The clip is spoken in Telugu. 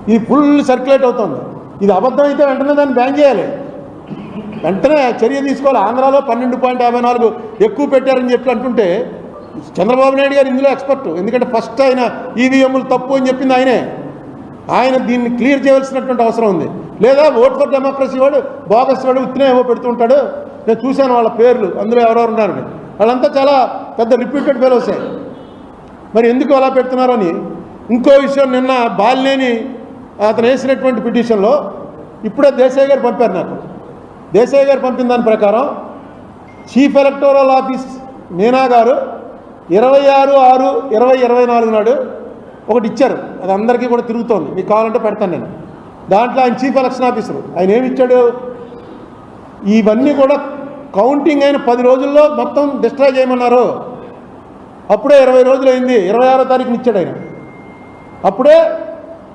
ఇది ఫుల్ సర్క్యులేట్ అవుతుంది. ఇది అబద్ధం అయితే వెంటనే దాన్ని బ్యాన్ చేయాలి, వెంటనే చర్య తీసుకోవాలి. ఆంధ్రాలో 12.54 ఎక్కువ పెట్టారని చెప్పి అంటుంటే చంద్రబాబు నాయుడు గారు ఇందులో ఎక్స్పర్ట్. ఎందుకంటే ఫస్ట్ ఆయన ఈవీఎంలు తప్పు అని చెప్పింది ఆయనే. ఆయన దీన్ని క్లియర్ చేయవలసినటువంటి అవసరం ఉంది. లేదా ఓట్ ఫర్ డెమోక్రసీ వాడు బోగస్ వాడు ఉత్తినే ఏవో పెడుతుంటాడు. నేను చూశాను వాళ్ళ పేర్లు, అందులో ఎవరెవరు ఉన్నారని. వాళ్ళంతా చాలా పెద్ద రిప్యూటెడ్ ఫెలోసే. మరి ఎందుకు అలా పెడుతున్నారని. ఇంకో విషయం, నిన్న బాలినేని అతను వేసినటువంటి పిటిషన్లో ఇప్పుడే దేశాయ్ గారు పంపారు నాకు. దేశాయ్ గారు పంపిన దాని ప్రకారం చీఫ్ ఎలక్టోరల్ ఆఫీస్ మీనా గారు 26/6/2024 నాడు ఒకటి ఇచ్చారు. అది అందరికీ కూడా తిరుగుతోంది, మీకు కావాలంటే పెడతాను నేను. దాంట్లో ఆయన చీఫ్ ఎలక్షన్ ఆఫీసరు ఆయన ఏమి ఇచ్చాడు, ఇవన్నీ కూడా కౌంటింగ్ అయిన 10 రోజుల్లో మొత్తం డిస్ట్రాయ్ చేయమన్నారు. అప్పుడే 20 రోజులు అయింది, 26వ తారీఖున ఇచ్చాడు ఆయన. అప్పుడే